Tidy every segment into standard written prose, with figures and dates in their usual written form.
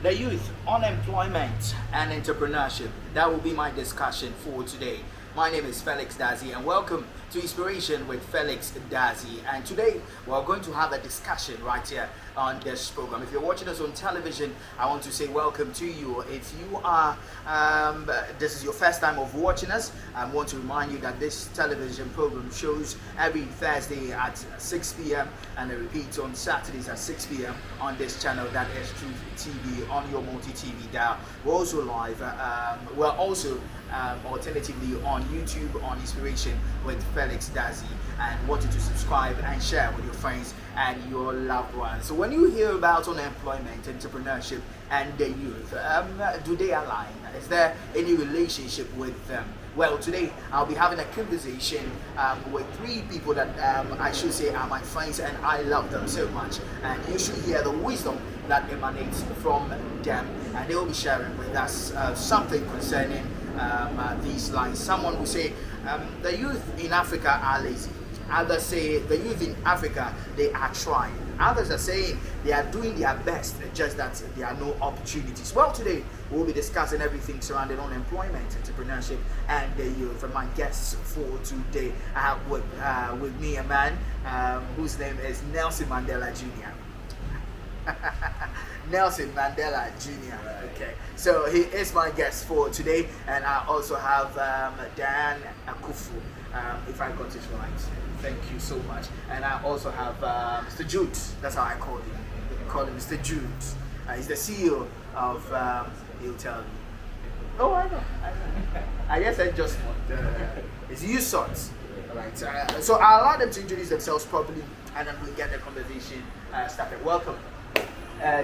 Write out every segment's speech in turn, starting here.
The youth, unemployment, and entrepreneurship. That will be my discussion for today. My name is Felix Dadzie, and welcome to Inspiration with Felix Dadzie. And today we're going to have a discussion right here on this program. If you're watching us on television, I want to say welcome to you. If you are, this is your first time of watching us, I want to remind you that this television program shows every Thursday at 6 p.m. and it repeats on Saturdays at 6 p.m. on this channel, that is Truth TV, on your multi-TV dial. We're also live. We're also alternatively on YouTube on Inspiration with Felix Dadzie, and want you to subscribe and share with your friends and your loved ones. So when you hear about unemployment, entrepreneurship, and the youth, do they align? Is there any relationship with them? Well, today I'll be having a conversation with three people that I should say are my friends, and I love them so much. And you should hear the wisdom that emanates from them, and they will be sharing with us something concerning these lines. Someone will say the youth in Africa are lazy. Others say the youth in Africa, they are trying. Others are saying they are doing their best, just that there are no opportunities. Well, today we'll be discussing everything surrounding unemployment, entrepreneurship, and the youth. And my guests for today, I have with me a man whose name is Nelson Mandela Jr. Nelson Mandela Jr. Okay, so he is my guest for today, and I also have Dan Akufu, if I got it right. Thank you so much. And I also have Mr. Jude. That's how I call him. I call him Mr. Jude. He's the CEO of he'll tell me. Oh, I know. I guess I just want. It's USOT. Right. So I'll allow them to introduce themselves properly, and then we'll get the conversation started. Welcome.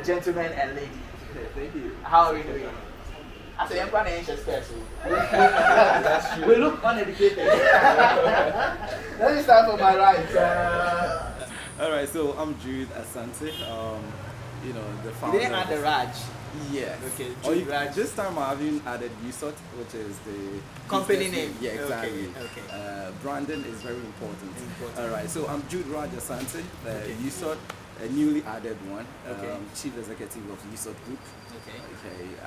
Gentlemen and ladies. Thank you. How are we doing? I say, I'm quite anxious person. That's true. We look uneducated. Let me start from my right. All right, so I'm Jude Asante. The founder. You didn't add the Raj. Yes. Okay. Jude Raj. This time I haven't added USOT, which is the Company business name. Yeah, exactly. Okay. Branding is very important. All right, so I'm Jude Raj Asante, USOT. A newly added one, Chief Executive of USOT Group. Okay,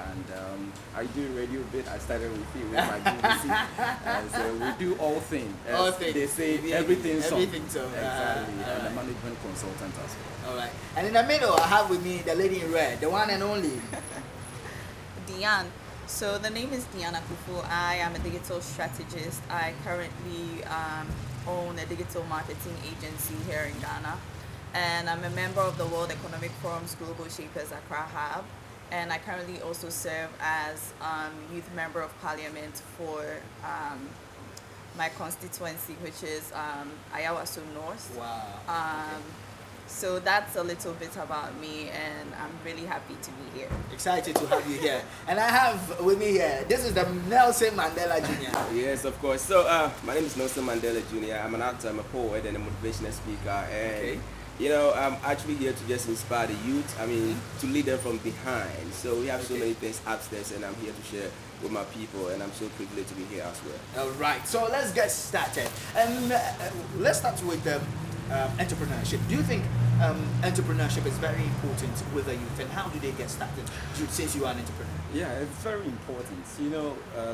and I do radio bit. I started with you with my BBC. So we do all things. All things. They say everything. Everything. So exactly, and a management consultant as well. All right. And in the middle, I have with me the lady in red, the one and only. Diane. So the name is Diana Kufu. I am a digital strategist. I currently own a digital marketing agency here in Ghana. And I'm a member of the World Economic Forum's Global Shapers Accra Hub. And I currently also serve as youth member of parliament for my constituency, which is Ayawaso North. Wow. So that's a little bit about me, and I'm really happy to be here. Excited to have you here. And I have with me here, this is the Nelson Mandela Jr. Yes, of course. So my name is Nelson Mandela Jr. I'm an actor, I'm a poet, and a motivational speaker. And I'm actually here to just inspire the youth, to lead them from behind. So we have so many things upstairs, and I'm here to share with my people, and I'm so privileged to be here as well. All right, so let's get started. And let's start with entrepreneurship. Do you think entrepreneurship is very important with the youth, and how do they get started, since you are an entrepreneur? Yeah, it's very important.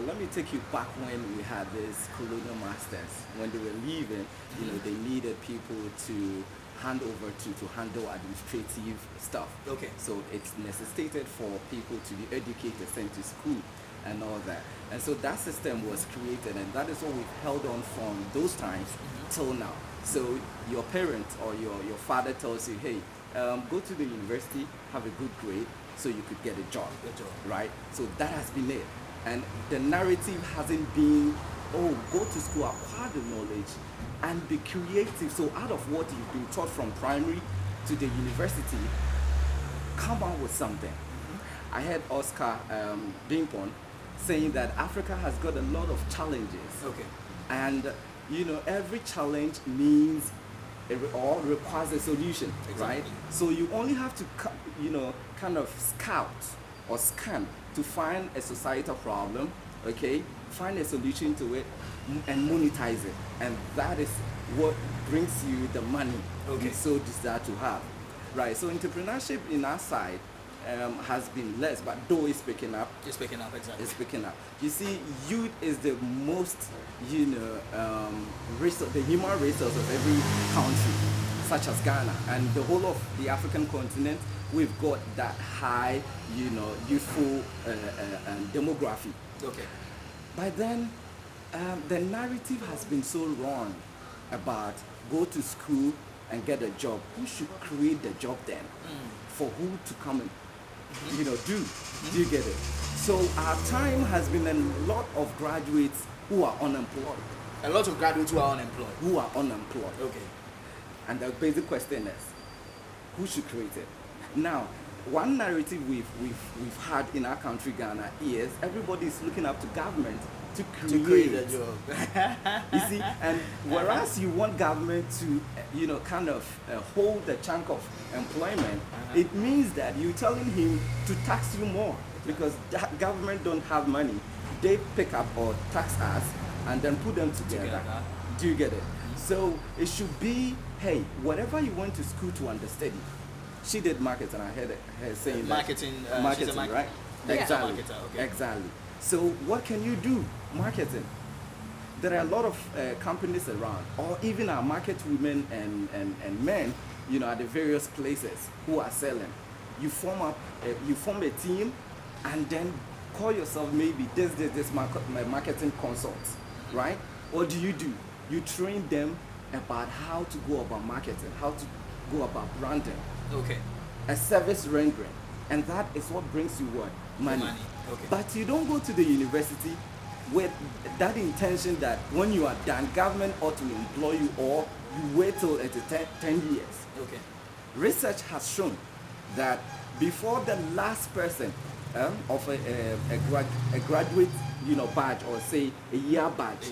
Let me take you back when we had these colonial masters. When they were leaving, they needed people to hand over to handle administrative stuff. Okay. So it's necessitated for people to be educated, sent to school and all that. And so that system was created, and that is what we've held on from those times till now. So your parent or your father tells you, hey, go to the university, have a good grade so you could get a job. Right? So that has been it. And the narrative hasn't been, oh, go to school, acquire the knowledge, and be creative. So out of what you've been taught from primary to the university, come out with something. I heard Oscar Bimpon saying that Africa has got a lot of challenges. Okay. And every challenge means or requires a solution, right? So you only have to kind of scout or scan to find a societal problem, okay? Find a solution to it and monetize it. And that is what brings you the money you so desire to have, right? So entrepreneurship in our side, has been less, but though it's picking up. It's picking up, exactly. It's picking up. You see, youth is the most, the human resource of every country, such as Ghana and the whole of the African continent. We've got that high, youthful demography. Okay. By then, the narrative has been so wrong about go to school and get a job. Who should create the job then? For who to come and do? Do you get it? So our time has been a lot of graduates who are unemployed. A lot of graduates who are unemployed. Who are unemployed. Okay. And the basic question is, who should create it? Now, one narrative we've had in our country, Ghana, is everybody is looking up to government to create a job. You see, and whereas you want government to, hold the chunk of employment, it means that you're telling him to tax you more because government don't have money. They pick up or tax us and then put them together. Do you get it? So it should be, hey, whatever you went to school to understudy. She did marketing. I heard her saying marketing, that. Marketing, right? Yeah. Exactly. Marketer, okay. Exactly. So what can you do? Marketing. There are a lot of companies around, or even our market women and men, at the various places who are selling. You form a team, and then call yourself maybe this marketing consults, right? What do? You train them about how to go about marketing, how to go about branding. Okay. A service rendering, and that is what brings you what? Money. Okay. But you don't go to the university with that intention that when you are done, government ought to employ you, or you wait till it's 10 years. Okay. Research has shown that before the last person of a graduate badge, or say a year badge,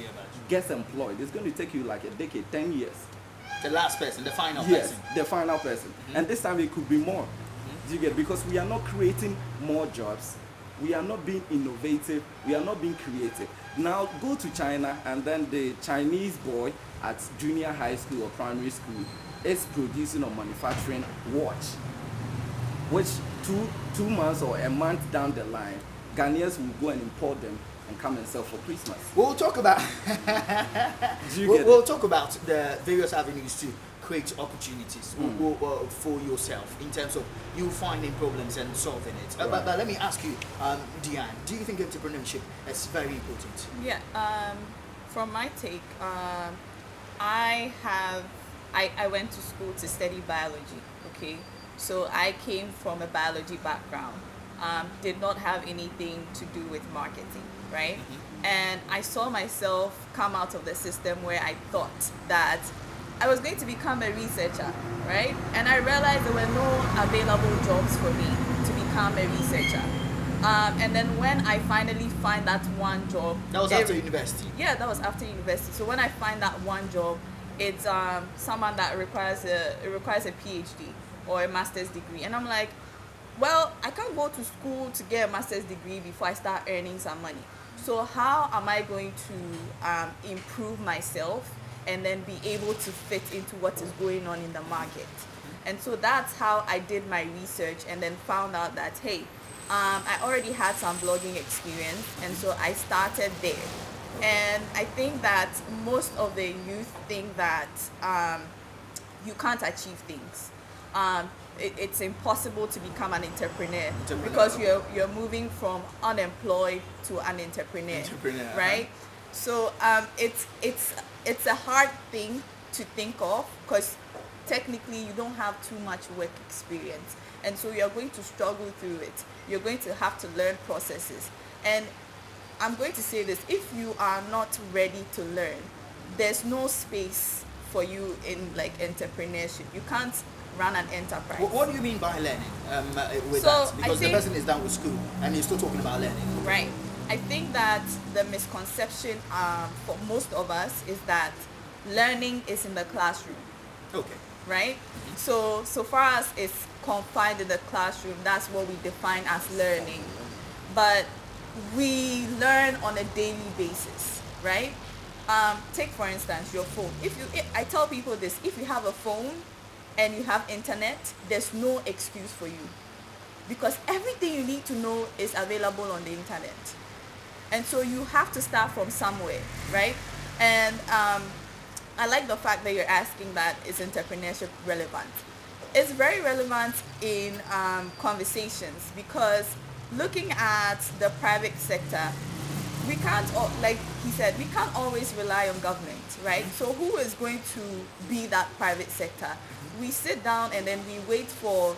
gets employed, it's going to take you like a decade, 10 years. The last person, the final yes, person. the final person. And this time it could be more. Do you get? Because we are not creating more jobs. We are not being innovative. We are not being creative. Now go to China, and then the Chinese boy at junior high school or primary school is producing or manufacturing watch, which two months or a month down the line, Ghanaians will go and import them and come and sell for Christmas. We'll talk about we'll talk about the various avenues to create opportunities for yourself in terms of you finding problems and solving it. Right. But let me ask you, Deanne, do you think entrepreneurship is very important? Yeah. From my take, I went to school to study biology. Okay, so I came from a biology background. Did not have anything to do with marketing, right? And I saw myself come out of the system where I thought that I was going to become a researcher, right? And I realized there were no available jobs for me to become a researcher. And then when I finally find that one job... That was after university? Yeah, that was after university. So when I find that one job, it's someone that requires a PhD or a master's degree. And I'm like, well, I can't go to school to get a master's degree before I start earning some money. So how am I going to improve myself and then be able to fit into what is going on in the market? And so that's how I did my research, and then found out that, hey, I already had some blogging experience, and so I started there. And I think that most of the youth think that you can't achieve things. It's impossible to become an entrepreneur because you're moving from unemployed to an entrepreneur, right? So it's a hard thing to think of because technically you don't have too much work experience, and so you're going to struggle through it. You're going to have to learn processes, and I'm going to say this: if you are not ready to learn, there's no space for you in like entrepreneurship. You can't run an enterprise. What do you mean by learning with So, that? Because the person is done with school and you're still talking about learning. Right. I think that the misconception for most of us is that learning is in the classroom. Okay. Right? So far as it's confined in the classroom, that's what we define as learning. But we learn on a daily basis, right? Take for instance your phone. I tell people this: if you have a phone and you have internet, there's no excuse for you. because everything you need to know is available on the internet. And so you have to start from somewhere, right? And I like the fact that you're asking that, is entrepreneurship relevant? It's very relevant in conversations, because looking at the private sector, we can't, like he said, we can't always rely on government, right? So who is going to be that private sector? We sit down and then we wait for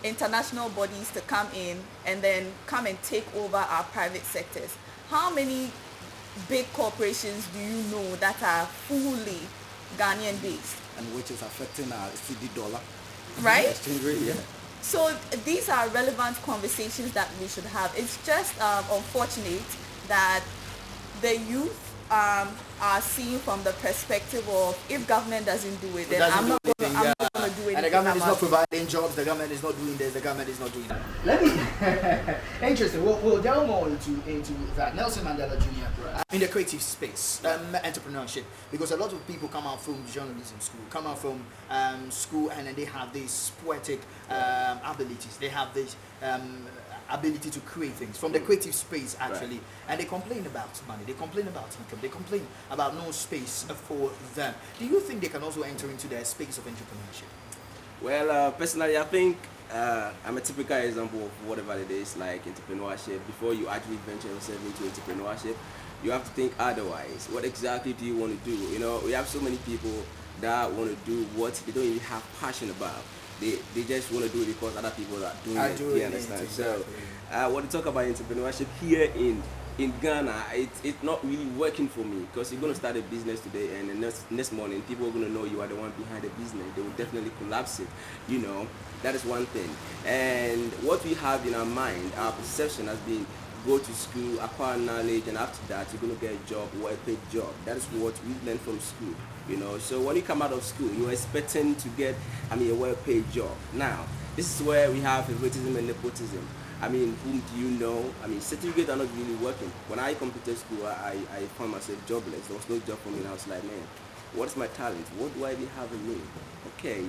international bodies to come in and then come and take over our private sectors. How many big corporations do you know that are fully Ghanaian based? And which is affecting our CD dollar. Right? Exchange rate, yeah. So these are relevant conversations that we should have. It's just unfortunate that the youth are seen from the perspective of, if government doesn't do it, then I'm not going to do anything. And the government is not providing jobs, the government is not doing this, the government is not doing that. Let me, interesting, we'll delve more into that. Nelson Mandela Jr. In the creative space, entrepreneurship, because a lot of people come out from journalism school, come out from school, and then they have these poetic abilities, they have this ability to create things from the creative space, actually, and they complain about money, they complain about income, they complain about no space for them. Do you think they can also enter into the space of entrepreneurship? Well, personally, I think I'm a typical example of whatever it is, like entrepreneurship. Before you actually venture yourself into entrepreneurship, you have to think otherwise. What exactly do you want to do? You know, we have so many people that want to do what they don't even have passion about. They just want to do it because other people are doing it. You understand? Exactly. So, when you talk about entrepreneurship here in Ghana, it's not really working for me, because you're going to start a business today, and the next morning people are going to know you are the one behind the business. They will definitely collapse it. You know, that is one thing. And what we have in our mind, our perception has been, go to school, acquire knowledge, and after that you're going to get a job, or a paid job. That is what we learned from school. You know, so when you come out of school, you're expecting to get, a well-paid job. Now, this is where we have favoritism and nepotism. Whom do you know? Certificates are not really working. When I completed school, I found myself jobless. There was no job for me, and I was like, man, what's my talent? What do I really have in me? Okay,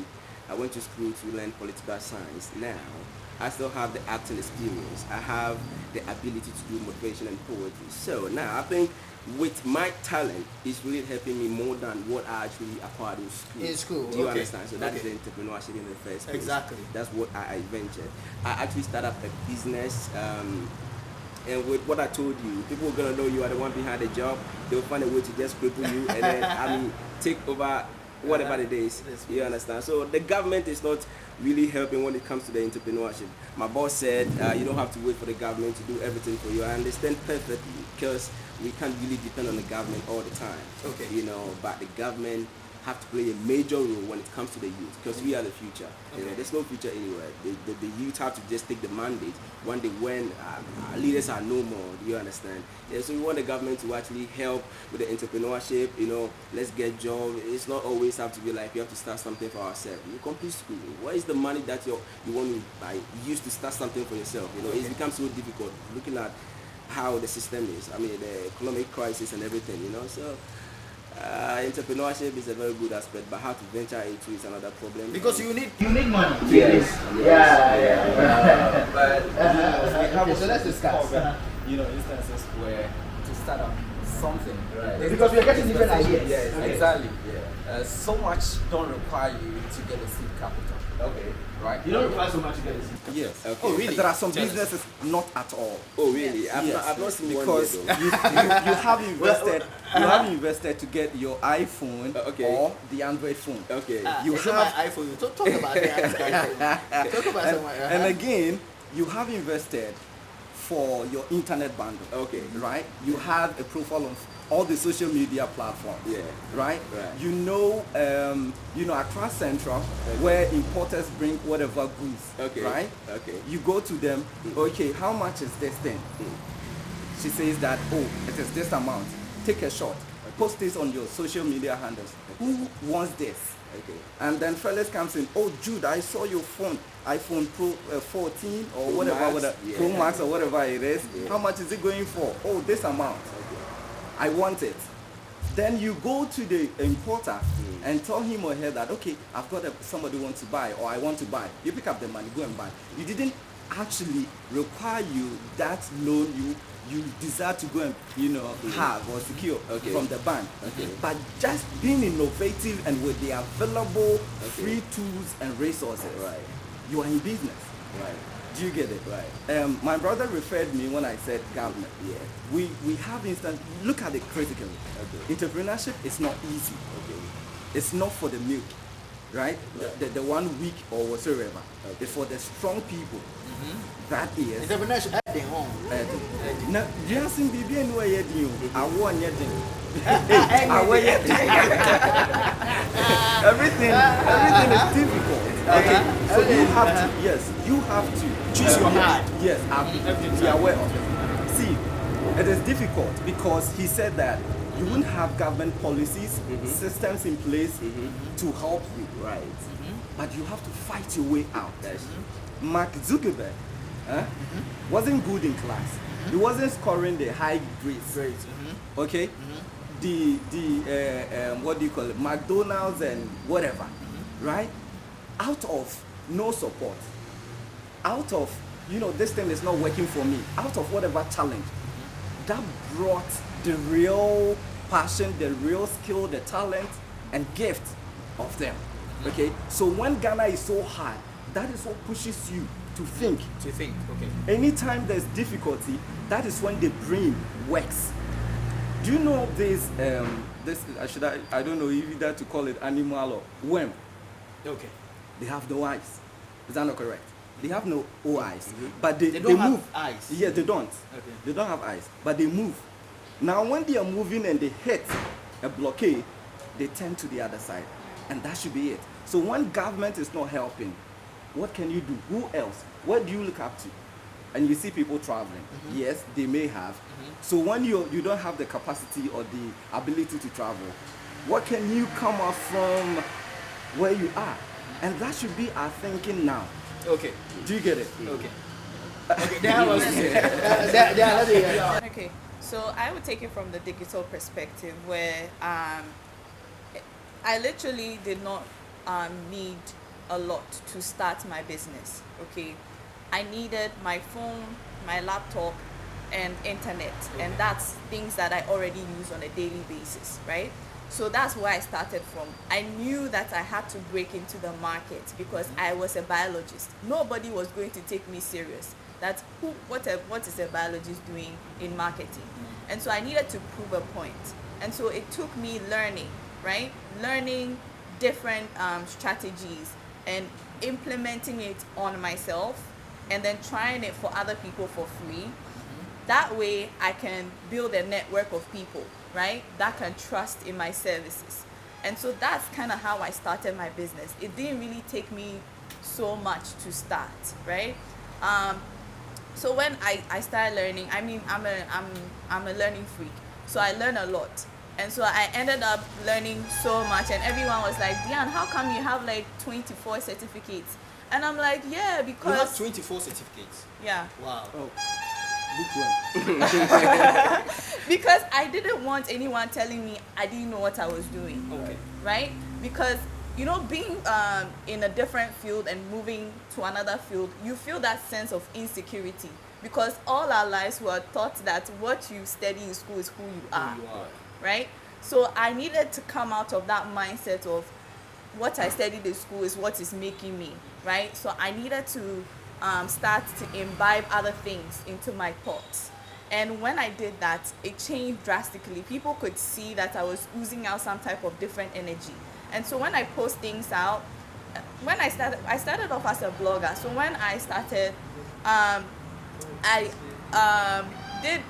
I went to school to learn political science. Now, I still have the acting experience. I have the ability to do motivation and poetry. So now I think with my talent, it's really helping me more than what I actually acquired in school. In school, do you understand? So that is the entrepreneurship in the first place. Exactly. That's what I ventured. I actually started up a business, and with what I told you, people are gonna know you are the one behind the job. They'll find a way to just cripple you and then take over whatever it is. You understand? So the government is not really helping when it comes to the entrepreneurship. My boss said you don't have to wait for the government to do everything for you. I understand perfectly, because we can't really depend on the government all the time. Okay. You know, but the government have to play a major role when it comes to the youth, because we are the future. Okay. You know, there's no future anywhere. The youth have to just take the mandate when leaders are no more. Do you understand? Yeah, so we want the government to actually help with the entrepreneurship. You know, let's get jobs. It's not always have to be like you have to start something for ourselves. You complete school. What is the money that you want to use to start something for yourself? You know, it's become so difficult looking at how the system is. The economic crisis and everything. You know, so. Entrepreneurship is a very good aspect, but how to venture into is another problem. Because you need money. Yes. But so let's discuss. Instances where to start up something. Right. Because we are getting different ideas. Yes, okay. Exactly. Yeah. So much don't require you to get a seed capital. Okay. Right. You don't require so much to get a seed capital. Yes. Okay. Oh, really? There are some businesses not at all. Oh, really? Yes. I've not seen because one yet, you have invested. You have invested to get your iPhone or the Android phone. Okay. You have my iPhone. Talk about the iPhone. Talk about and again, you have invested for your internet bundle. Okay. Right. You have a profile on all the social media platforms. Yeah. Right. You know Accra Central, where importers bring whatever goods. Okay. Right. Okay. You go to them. Okay. How much is this thing? She says that, it is this amount. Take a shot. Post this on your social media handles. Who wants this? Okay. And then Felix comes in. Oh, Jude, I saw your phone, iPhone Pro 14 or whatever, Pro Max or whatever it is. Yeah. How much is it going for? Oh, this amount. Okay. I want it. Then you go to the importer and tell him or her that, okay, I've got somebody wants to buy, or I want to buy. You pick up the money, go and buy. You didn't actually require you that loan you desire to go and have or secure from the bank. But just being innovative and with the available free tools and resources, you are in business. Do you get it? My brother referred me when I said government. We have instant. Look at it critically. Entrepreneurship is not easy. It's not for the milk, right? The 1 week or whatsoever. It's for the strong people. That is. Entrepreneurship at the home. Now, you have seen BB and where you I want your thing. Everything is difficult. Okay, so you have to choose your heart. Yes, be aware of it. See, it is difficult because he said that you wouldn't have government policies, systems in place to help you, but you have to fight your way out. Mark Zuckerberg wasn't good in class. He wasn't scoring the high grades. Okay, the what do you call it? McDonald's and whatever, right? Out of no support, out of this thing is not working for me, out of whatever challenge, that brought the real passion, the real skill, the talent and gift of them. Okay, so when Ghana is so hard, that is what pushes you to think. Anytime there's difficulty, that is when the brain works. Do you know this I don't know either to call it animal or worm? They have no eyes. Is that not correct? They have no eyes, but they don't move. have eyes. Yeah, they don't. They don't have eyes, but they move. Now, when they are moving and they hit a blockade, they turn to the other side, and that should be it. So when government is not helping, what can you do? Who else? What do you look up to? And you see people traveling. Yes, they may have. So when you don't have the capacity or the ability to travel, what can you come up from where you are? And that should be our thinking now. Okay. Do you get it? Okay. Okay, so I would take it from the digital perspective where I literally did not need a lot to start my business. Okay, I needed my phone, my laptop, and internet, and that's things that I already use on a daily basis, right? So that's where I started from. I knew that I had to break into the market because I was a biologist. Nobody was going to take me serious. That's what is a biologist doing in marketing? And so I needed to prove a point. And so it took me learning, right? Learning different strategies and implementing it on myself and then trying it for other people for free. That way I can build a network of people, right, that can trust in my services. And so that's kind of how I started my business. It didn't really take me so much to start, right? So when I started learning, I mean, I'm a learning freak, so I learn a lot. And so I ended up learning so much, and everyone was like, Diane, how come you have like 24 certificates? And I'm like, yeah, because... You have 24 certificates? Yeah. Wow. Oh. Because I didn't want anyone telling me I didn't know what I was doing. Okay. Right? Because, being in a different field and moving to another field, you feel that sense of insecurity. Because all our lives we are taught that what you study in school is who you are. Right? So I needed to come out of that mindset of what I studied in school is what is making me. Right? So I needed to start to imbibe other things into my thoughts. And when I did that, it changed drastically. People could see that I was oozing out some type of different energy. And so when I post things out, when I started off as a blogger. So when I started, I did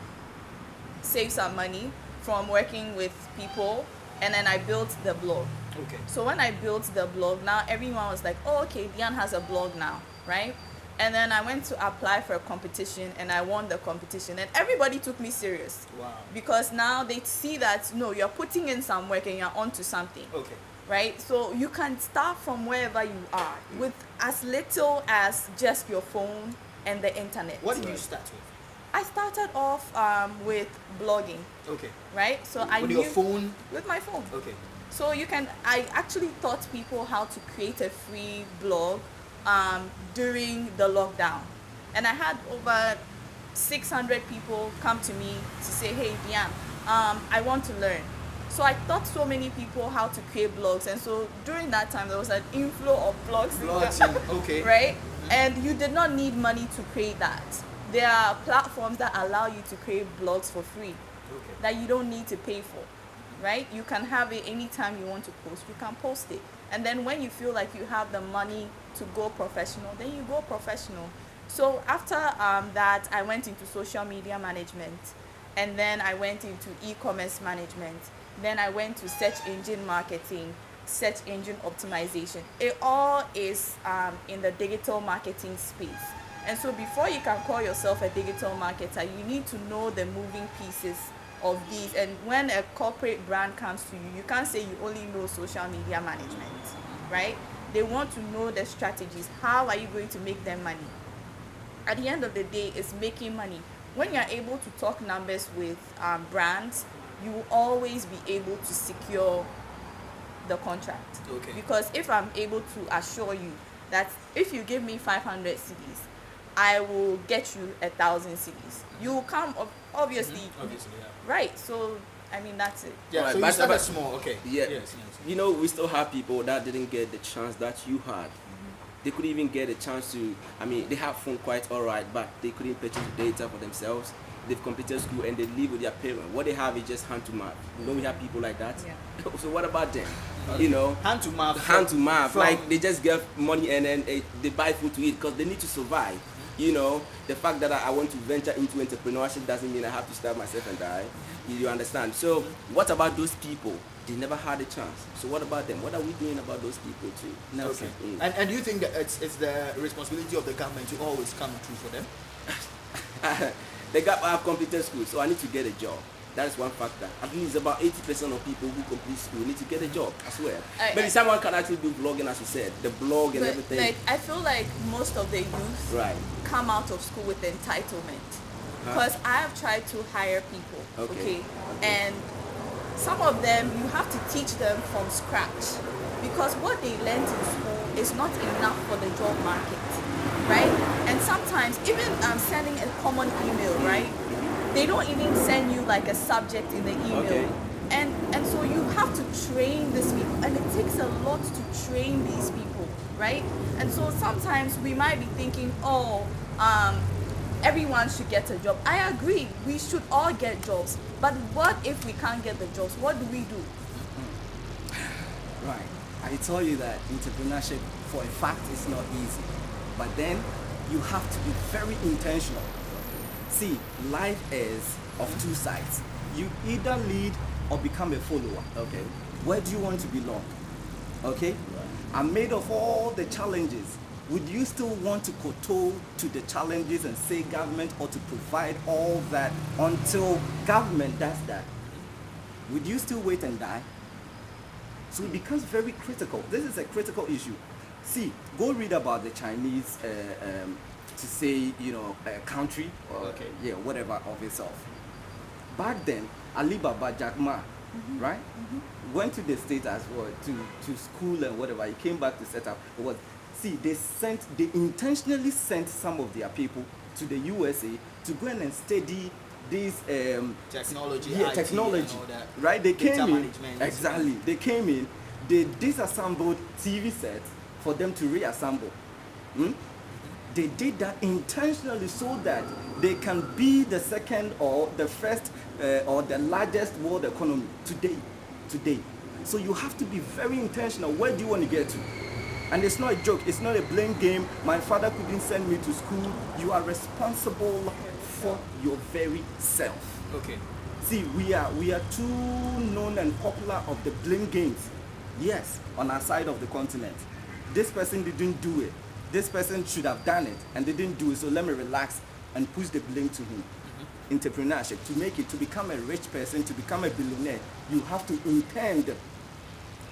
save some money from working with people, and then I built the blog. Okay. So when I built the blog, now everyone was like, oh, okay, Diane has a blog now, right? And then I went to apply for a competition, and I won the competition, and everybody took me serious. Wow. Because now they see that, no, you're putting in some work and you're onto something. Okay. Right? So you can start from wherever you are with as little as just your phone and the internet. What did you start with? I started off with blogging, Okay. right? So I With knew your phone? with my phone. Okay. So I actually taught people how to create a free blog during the lockdown. And I had over 600 people come to me to say, hey, Diane, I want to learn. So I taught so many people how to create blogs. And so during that time, there was an inflow of blogs. Blogging, okay. Right? And you did not need money to create that. There are platforms that allow you to create blogs for free Okay. that you don't need to pay for, right? You can have it anytime you want to post. You can post it. And then when you feel like you have the money to go professional, then you go professional. So after that, I went into social media management, and then I went into e-commerce management. Then I went to search engine marketing, search engine optimization. It all is in the digital marketing space. And so before you can call yourself a digital marketer, you need to know the moving pieces of these. And when a corporate brand comes to you, you can't say you only know social media management, right? They want to know the strategies. How are you going to make them money? At the end of the day, it's making money. When you're able to talk numbers with brands, you will always be able to secure the contract. Okay. Because if I'm able to assure you that if you give me 500 CDs, I will get you 1,000 CDs. You will come, obviously. Obviously, yeah. Right. So, I mean, that's it. Yeah, Right, so you but- started but- small, okay. Yeah. Yes. You know, we still have people that didn't get the chance that you had. They couldn't even get a chance to, I mean, they have phone quite all right, but they couldn't purchase the data for themselves. They've completed school and they live with their parents. What they have is just hand to mouth. You know, we have people like that. Yeah. So what about them? You know, Hand to mouth. hand to mouth. from- Like they just get money and then they buy food to eat because they need to survive. You know, the fact that I want to venture into entrepreneurship doesn't mean I have to starve myself and die. You understand? So what about those people? They never had a chance. So what about them? What are we doing about those people too? Okay. Mm. And you think that it's the responsibility of the government to always come through for them? They got I have completed school, so I need to get a job. That is one factor. At least about 80% of people who complete school need to get a job as well. Maybe someone can actually do blogging, as you said, the blog and But everything. like, I feel like most of the youth Right. come out of school with entitlement. Because I have tried to hire people, Okay. and some of them you have to teach them from scratch, because what they learned in school is not enough for the job market, right? And sometimes even sending a common email, right? They don't even send you like a subject in the email. Okay. And so you have to train these people, and it takes a lot to train these people, right? And so sometimes we might be thinking, everyone should get a job. I agree, we should all get jobs. But what if we can't get the jobs? What do we do? Right. I tell you that entrepreneurship, for a fact, is not easy. But then you have to be very intentional. See, life is of two sides. You either lead or become a follower. Okay. Where do you want to belong? Okay? I'm made of all the challenges. Would you still want to kowtow to the challenges and say government ought to provide all that until government does that? Would you still wait and die? So it becomes very critical. This is a critical issue. See, go read about the Chinese to say, a country or whatever of itself. Back then, Alibaba, Jack Ma, right? Went to the States as well, to school and whatever. He came back to set up. They intentionally sent some of their people to the USA to go and study this Technology, technology, and all that. right? They Data came in, management. exactly. They came in, they disassembled TV sets for them to reassemble. They did that intentionally so that they can be the second or the first or the largest world economy today. So you have to be very intentional. Where do you want to get to? And it's not a joke, it's not a blame game. My father couldn't send me to school. You are responsible for your very self. Okay. See, we are too known and popular of the blame games. Yes, on our side of the continent. This person didn't do it. This person should have done it and they didn't do it. So let me relax and push the blame to him. Entrepreneurship, to make it, to become a rich person, to become a billionaire, you have to intend.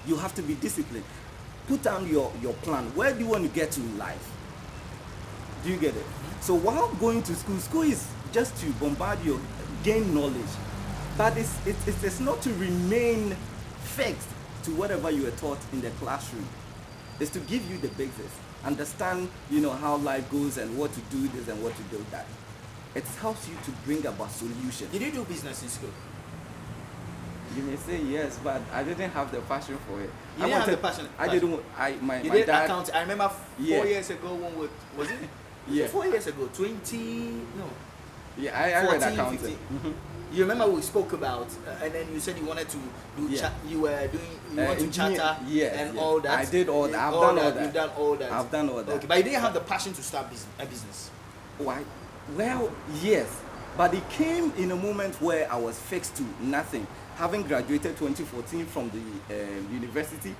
You have to be disciplined. Put down your plan. Where do you want to get to in life? Do you get it? So while going to school is just to bombard you, gain knowledge. But it's not to remain fixed to whatever you were taught in the classroom. It's to give you the basics. Understand, how life goes and what to do this and what to do that. It helps you to bring about solutions. Did you do business in school? You may say yes, but I didn't have the passion for it. You didn't have the passion? I didn't. My You did dad. accounting. I remember 4 years ago when was it? Yeah. 4 years ago, 20 no. Yeah, I read 14, accounting. 15. You remember we spoke about, and then you said you wanted to do. Yeah. You were doing. You want to Engineer, charter yes, and yes. all that. I did all that. I've done all that. You've done all that. I've done all that. Okay, but you didn't have the passion to start a business. Why? Well, yes, but it came in a moment where I was fixed to nothing. Having graduated 2014 from the university,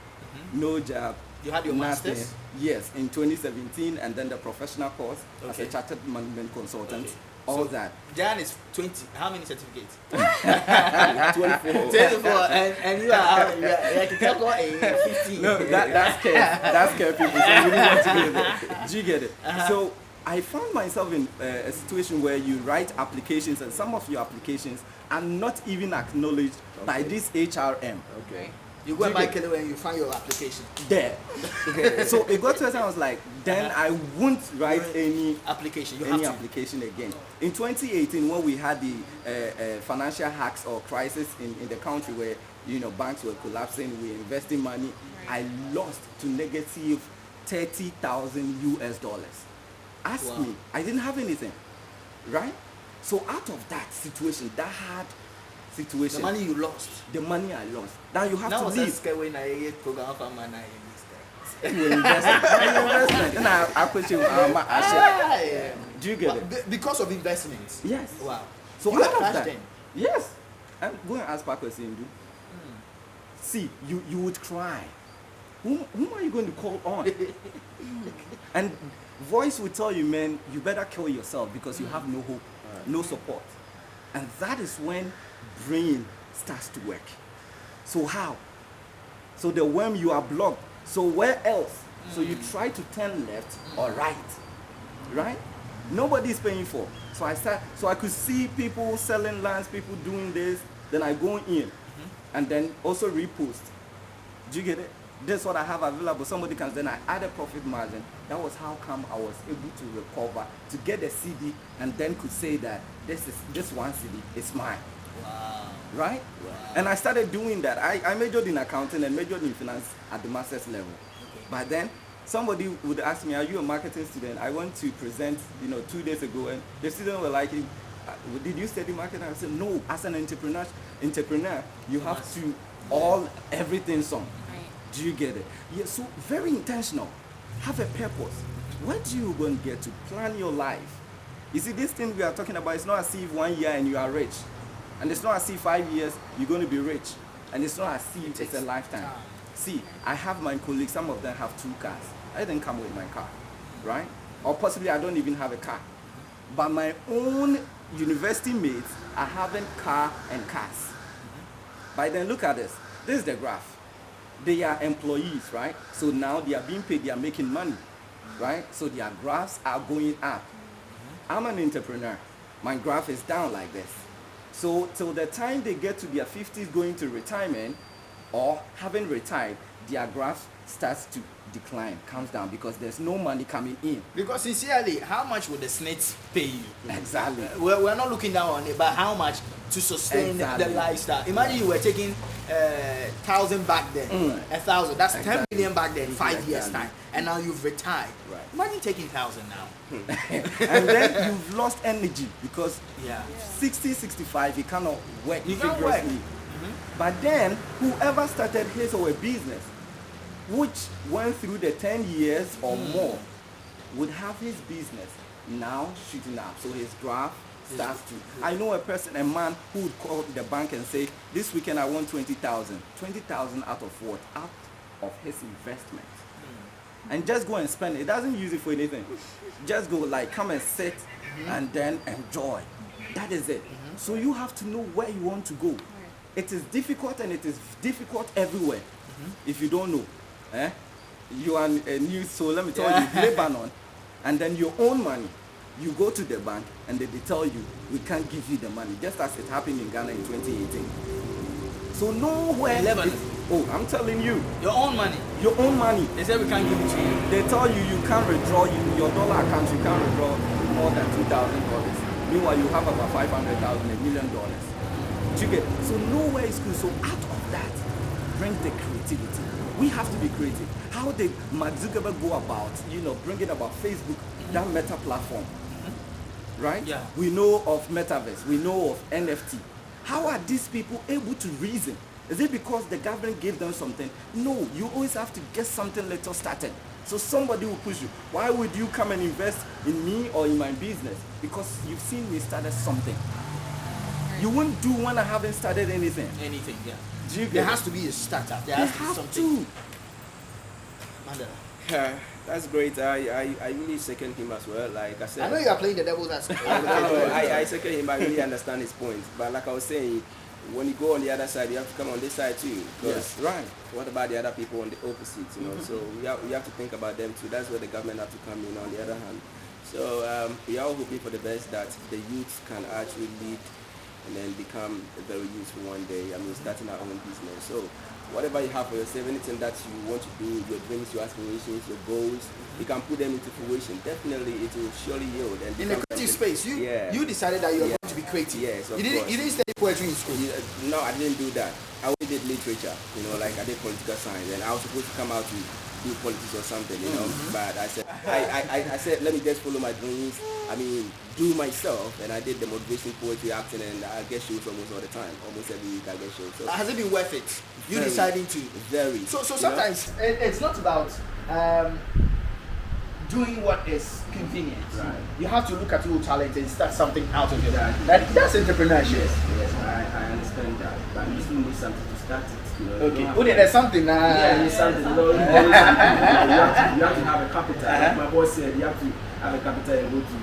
no job. You had your nothing. masters? Yes, in 2017, and then the professional course as a Okay. chartered management consultant. Okay. All So, that. Jan is 20. How many certificates? 24. 24, and you are like a couple 15. No, that's scared. That's scared people. So you really want to get it. Do you get it? So I found myself in a situation where you write applications, and some of your applications are not even acknowledged by this HRM. Okay. You go and Do buy you get- Kelly and you find your application. There. So it got to a time I was like, then I won't write any Application. You have any to. application again. In 2018, when we had the financial hacks or crisis in the country where banks were collapsing, we investing money, I lost to negative 30,000 US dollars. Ask Wow. me, I didn't have anything, right? So out of that situation, that hard situation, The money you lost. the money I lost. Now you have Now to was leave. a scare when I program for man I You investment. And I question yeah. Do you get it? Because of investments. Yes. Wow. So you out of crashed that, then. yes. And go and ask Paco Sindu. See, you would cry. Whom are you going to call on? And voice will tell you, man, you better kill yourself because you have no hope, no support. And that is when brain starts to work. So how? So the worm, you are blocked. So where else? So you try to turn left or right? Nobody is paying for. So I could see people selling lands, people doing this. Then I go in and then also repost. Do you get it? This is what I have available. Somebody comes, then I add a profit margin. That was how come I was able to recover, to get a CD, and then could say that this one CD is mine. Wow. Right? Wow. And I started doing that. I majored in accounting and majored in finance at the master's level. But then somebody would ask me, are you a marketing student? I went to present, 2 days ago, and the students were like, did you study marketing? I said, no. As an entrepreneur, you have to everything some. Do you get it? Yeah, so very intentional. Have a purpose. What do you going to get to plan your life? You see, this thing we are talking about, it's not as if 1 year and you are rich. And it's not as if 5 years you're going to be rich. And it's not as if it's a lifetime. See, I have my colleagues, some of them have 2 cars. I didn't come with my car, right? Or possibly I don't even have a car. But my own university mates are having car and cars. But then look at this. This is the graph. They are employees, right? So now they are being paid, they are making money, right? So their graphs are going up. I'm an entrepreneur. My graph is down like this. So till the time they get to their 50s going to retirement or having retired, their graph starts to decline, comes down because there's no money coming in. Because sincerely, how much would the snakes pay you? Exactly. We're not looking down on it, but how much to sustain Exactly. the lifestyle? Imagine you were taking 1,000 back then, 1,000. That's 10 Exactly. million back then, 5 years Exactly. time, and now you've retired. Right. Imagine taking 1,000 now. And then you've lost energy because Yeah. 60, 65, you cannot work You can't work. vigorously. But then, whoever started his or her business, which went through the 10 years or more, would have his business now shooting up. So his graph starts to. I know a man who would call the bank and say, this weekend I want 20,000. 20,000 out of what? Out of his investment. And just go and spend it. It doesn't use it for anything. Just go come and sit and then enjoy. That is it. So you have to know where you want to go. It is difficult, and it is difficult everywhere. If you don't know. You are a new, so let me tell you, Lebanon, and then your own money. You go to the bank and they tell you, we can't give you the money, just as it happened in Ghana in 2018. So nowhere. I'm telling you. Your own money. Your own money. They say we can't give it to you. They tell you you can't withdraw your dollar account. You can't withdraw more than $2,000. Meanwhile, you have about $500,000, $1 million. You get so nowhere is good. So out of that, bring the creativity. We have to be creative. How did Mark Zuckerberg go about, bringing about Facebook, that Meta platform, right? Yeah. We know of Metaverse. We know of NFT. How are these people able to reason? Is it because the government gave them something? No, you always have to get something little started. So somebody will push you. Why would you come and invest in me or in my business? Because you've seen me started something. You won't do when I haven't started anything. Anything, yeah. Do you get There it? has to be a startup. There You has to be have something. to. Mandela. That's great. I really second him as well. Like I said, I know you are playing the devil's advocate. I second him. I really understand his point. But like I was saying, when you go on the other side, you have to come on this side too. Because Right. what about the other people on the opposite? So we have to think about them too. That's where the government have to come in. On the other hand, so we are all hoping for the best that the youth can actually lead and then become very useful one day. Starting our own business. So whatever you have for yourself, anything that you want to do, your dreams, your aspirations, your goals, you can put them into fruition. Definitely, it will surely yield. And In the creative space, you decided that you were going to be creative. Yes, of you course. didn't study poetry in school. No, I didn't do that. I only did literature. Like I did political science, and I was supposed to come out to do politics or something. But I said, I said, let me just follow my dreams. Do myself, and I did the motivation poetry, acting, and I get shows almost all the time. Almost every week I get shows. So Has it been worth it? You very, deciding to? Very. So sometimes it's not about doing what is convenient. Right. You have to look at your talent and start something out of your life. That's entrepreneurship. Yes, I understand that. But you still need something to start it. Okay. There's something now. Yeah, you something. You have to have a capital. Like my boss said, you have to have a capital and go to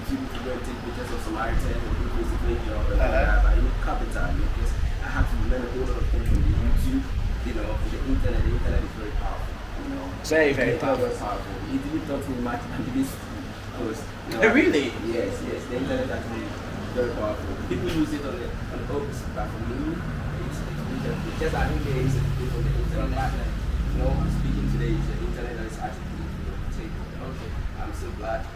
go and take pictures of some items and do basically but you need capital. Because I have to learn a whole lot of things from the YouTube, the internet. The internet is very powerful. Very, very powerful. It didn't talk to me much and this because really? Yes. The internet actually is very powerful. People use it on the opposite platform. It's just I think there is a people on the internet. Speaking today is the internet that is actually okay. I'm so glad to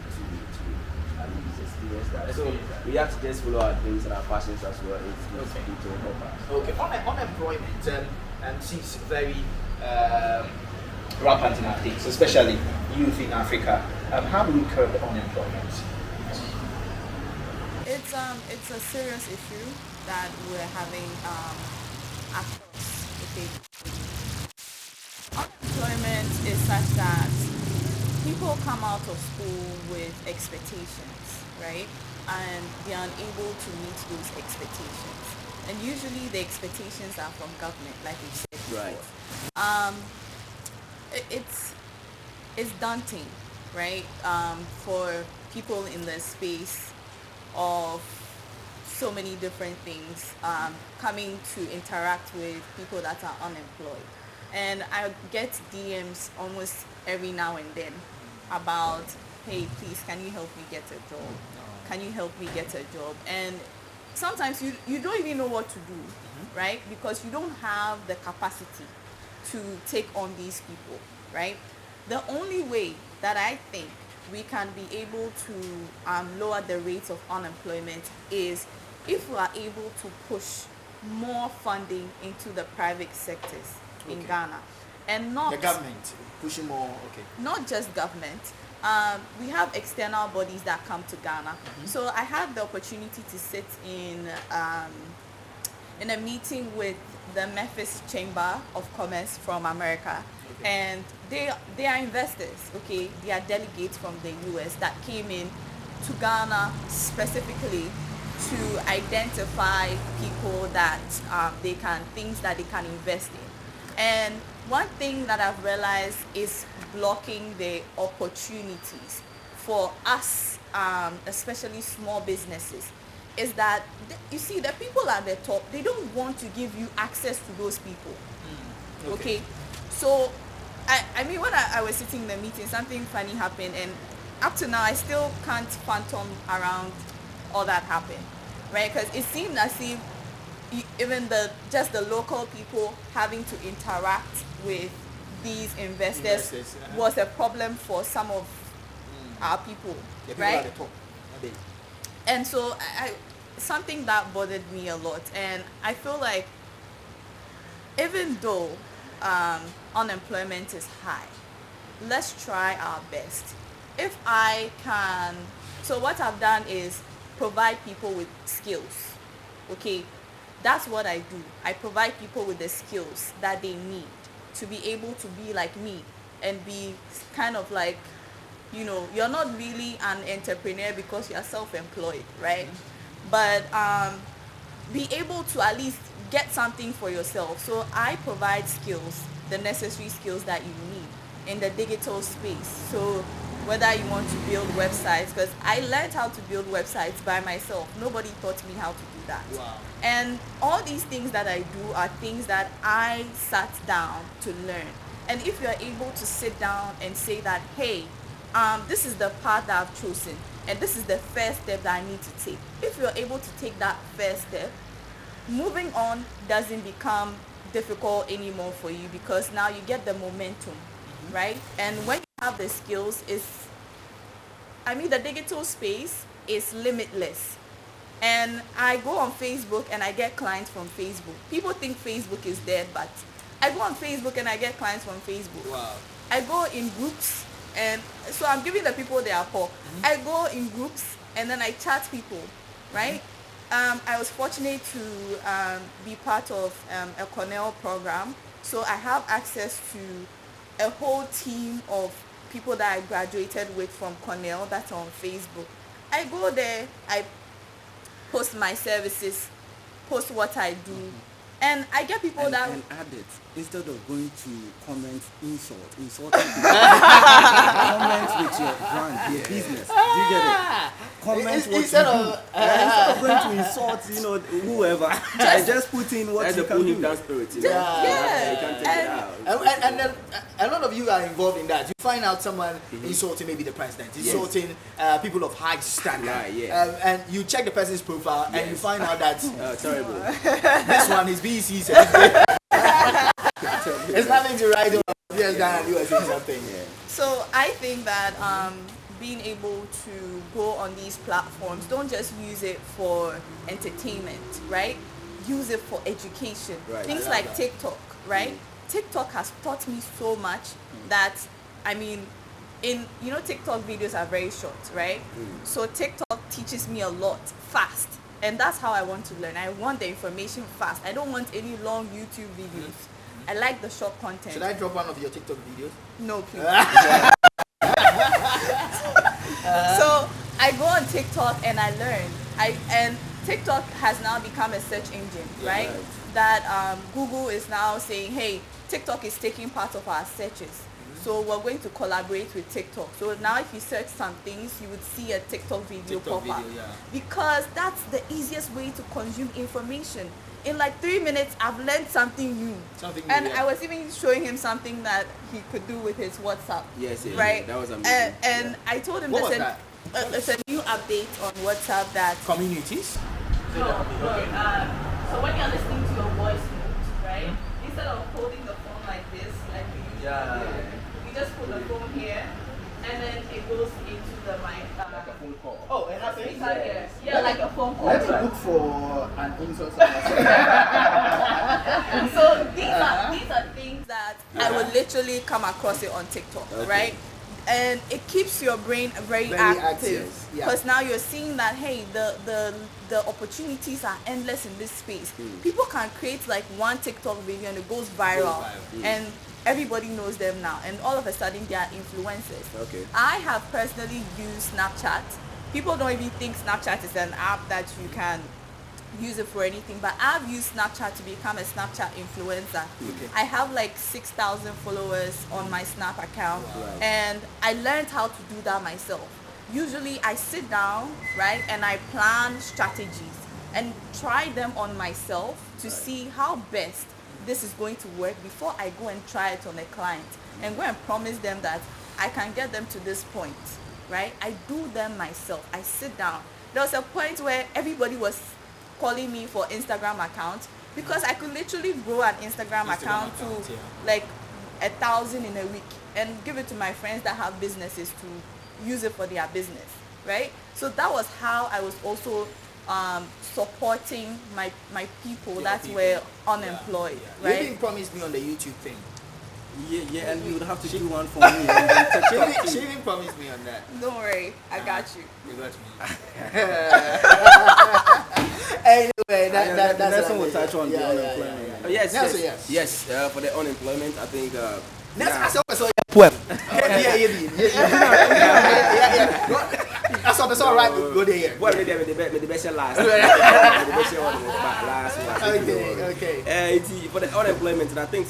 experience that. So we have to just follow our dreams and our passions as well. It's to help us. Okay. Unemployment seems very rampant in our days, especially youth in Africa. How do we curb unemployment? It's a serious issue that we're having across the table. Unemployment is such that people come out of school with expectations, right? And they're unable to meet those expectations. And usually the expectations are from government, like we said before. Right. It's daunting, right? For people in the space of so many different things, coming to interact with people that are unemployed. And I get DMs almost every now and then about, hey, please, can you help me get a job? Can you help me get a job? And sometimes you don't even know what to do, right? Because you don't have the capacity to take on these people, right? The only way that I think we can be able to lower the rates of unemployment is if we are able to push more funding into the private sectors in Ghana, and not the government pushing more. Okay. Not just government. We have external bodies that come to Ghana. So I had the opportunity to sit in a meeting with the Memphis Chamber of Commerce from America. And they are investors, okay? They are delegates from the US that came in to Ghana specifically to identify people that things that they can invest in. And one thing that I've realized is blocking the opportunities for us, especially small businesses, is that you see the people at the top, they don't want to give you access to those people. Okay. So I mean, when I was sitting in the meeting, something funny happened, and up to now, I still can't phantom around all that happened, right? Because it seemed as if even just the local people having to interact with these investors was a problem for some of our people, The people right? at the top. Maybe. And so something that bothered me a lot, and I feel like even though unemployment is high, let's try our best. If I can, so what I've done is provide people with skills. Okay, that's what I do. I provide people with the skills that they need to be able to be like me and be kind of like, you're not really an entrepreneur because you're self-employed, right? But be able to at least get something for yourself. So I provide skills, the necessary skills that you need in the digital space. So whether you want to build websites, because I learned how to build websites by myself. Nobody taught me how to do that. Wow. And all these things that I do are things that I sat down to learn. And if you're able to sit down and say that, hey, this is the path that I've chosen, and this is the first step that I need to take. If you're able to take that first step, moving on doesn't become difficult anymore for you, because now you get the momentum, right? And when you have the skills, the digital space is limitless. And I go on Facebook and I get clients from Facebook. People think Facebook is dead, but I go on Facebook and I get clients from Facebook. Wow. I go in groups, and so I'm giving the people their call. I go in groups and then I chat people, right? I was fortunate to be part of a Cornell program, so I have access to a whole team of people that I graduated with from Cornell that's on Facebook. I go there, I post my services, post what I do, and I get people and that... And add it, instead of going to comment insulting people, comment with your brand, your business. Do you get it? Comment what you do. Instead of going to insult, whoever, I just put in what you can do. Spirit, You can't take it out. And then a lot of you are involved in that. You find out someone insulting maybe the president, insulting people of high standard, and you check the person's profile and you find out that terrible. this one is BC. It's nothing to write on. Just down and you are saying something. So I think that being able to go on these platforms, don't just use it for entertainment, right? Use it for education. Right. Things like TikTok, right? TikTok has taught me so much that, TikTok videos are very short, right? So TikTok teaches me a lot fast. And that's how I want to learn. I want the information fast. I don't want any long YouTube videos. I like the short content. Should I drop one of your TikTok videos? No, please. So I go on TikTok and I learn. And TikTok has now become a search engine, right? That Google is now saying, hey, TikTok is taking part of our searches. So we're going to collaborate with TikTok. So now if you search some things, you would see a TikTok video pop up. Because that's the easiest way to consume information. In like 3 minutes, I've learned something new. I was even showing him something that he could do with his WhatsApp. Yes, right? That was amazing. And I told him What was there's a new update on WhatsApp that... Communities? So when you're listening to your voice note, right? Instead of holding the phone like this, like we usually do, you just put the phone here, and then it goes into the mic. Like a phone call. Oh, it happens? Yeah, like a phone call. Let's look for an insult. So these are things that I would literally come across it on TikTok, right? And it keeps your brain very active, because now you're seeing that, hey, the opportunities are endless in this space. People can create like one TikTok video and it goes viral, and everybody knows them now, and all of a sudden they are influencers. I have personally used Snapchat. People don't even think Snapchat is an app that you can use it for anything, but I've used Snapchat to become a Snapchat influencer. I have like 6,000 followers on my Snap account, and I learned how to do that myself. Usually I sit down, right, and I plan strategies and try them on myself to see how best this is going to work before I go and try it on a client and go and promise them that I can get them to this point. right? I do them myself. I sit down. There was a point where everybody was calling me for Instagram account because I could literally grow an Instagram account to like 1,000 in a week and give it to my friends that have businesses to use it for their business, right? So that was how I was also supporting my people that were unemployed, You right? even promised me on the YouTube thing. Yeah, and you would have to do one for me. And She even promised me on that. Don't worry, I got you. You got me. Anyway, that's Nelson what will touch on the unemployment. Yes, Nelson, yes, yes. yes. For the unemployment, I think. That's also poem. That's all right. Go there. Well, the best last. The best last. Okay. For the unemployment, and I think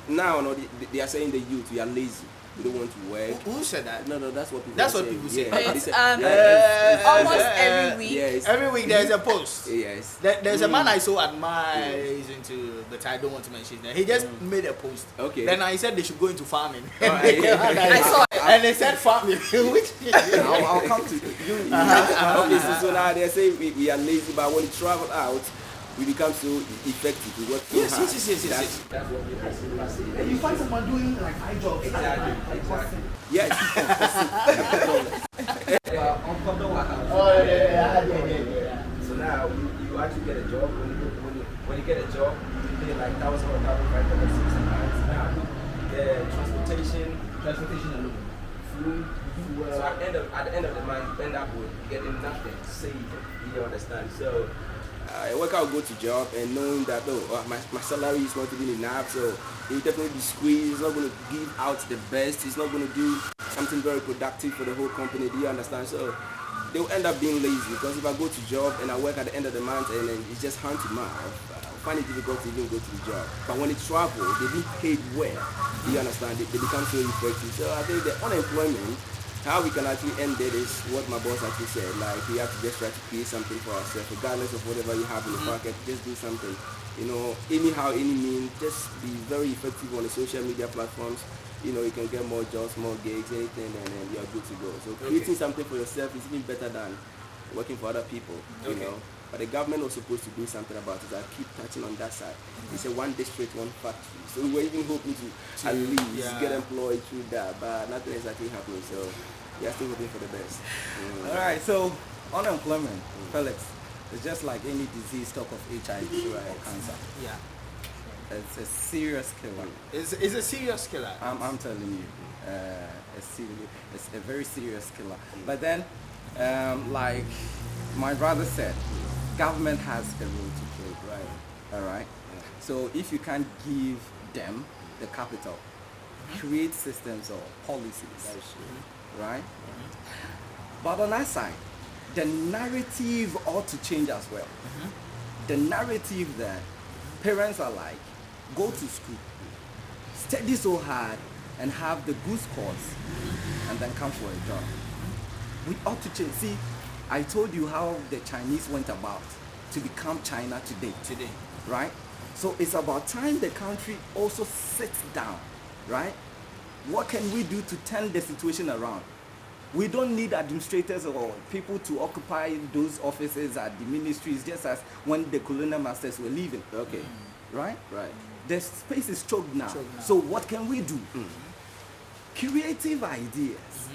now they are saying the youth we are lazy. We don't want to work. Who said that? No, that's what people. That's say. what people say. Yeah, It's it's almost every week. Yes. Every week there's a post. Yes. There's a man I so admire. He's into, but I don't want to mention his name. He just made a post. Okay. Then I said they should go into farming. I saw it. And they said farming, which I'll come to you. Okay, so now they say we are lazy, but when we travel out, we become so effective. We work so Yes. hard. That's what people say. And you find someone doing like high jobs. Exactly. Yes. Oh yeah. So now you actually get a job. When you get a job, you pay like 1,000 or 1,560 pounds. Now the transportation alone, food. So at the end of the month, you end up with getting nothing saved. You understand? So I work out, go to job, and knowing that my salary is not even enough, so it will definitely be squeezed. It's not going to give out the best. It's not going to do something very productive for the whole company. Do you understand? So they will end up being lazy because if I go to job and I work at the end of the month and then it's just hand to mouth, I find it difficult to even go to the job. But when they travel, they be paid well. Do you understand? They become so effective. So I think the unemployment, how we can actually end it is what my boss actually said. Like we have to just try to create something for ourselves, regardless of whatever you have in the pocket. Just do something. You know, anyhow, any means. Just be very effective on the social media platforms. You know, you can get more jobs, more gigs, anything, and then you are good to go. So creating something for yourself is even better than working for other people. You know, but the government was supposed to do something about it. I keep touching on that side. It's a one district, one factory. So we were even hoping to at least get employed through that, but nothing is actually happening. So we are still hoping for the best. All right, so unemployment, Felix, it's just like any disease, talk of HIV or cancer. Yeah. It's a serious killer. It's a serious killer. I'm telling you, it's a very serious killer. But then, like my brother said, government has a role to play, right? All right. So if you can't give them the capital, create systems or policies, right? But on that side, the narrative ought to change as well. The narrative that parents are like, go to school, study so hard, and have the good scores, and then come for a job. We ought to change. See, I told you how the Chinese went about to become China today, right? So it's about time the country also sits down, right? What can we do to turn the situation around? We don't need administrators or people to occupy those offices at the ministries, just as when the colonial masters were leaving. Okay. Right? Right. The space is choked now. So what can we do? Creative ideas.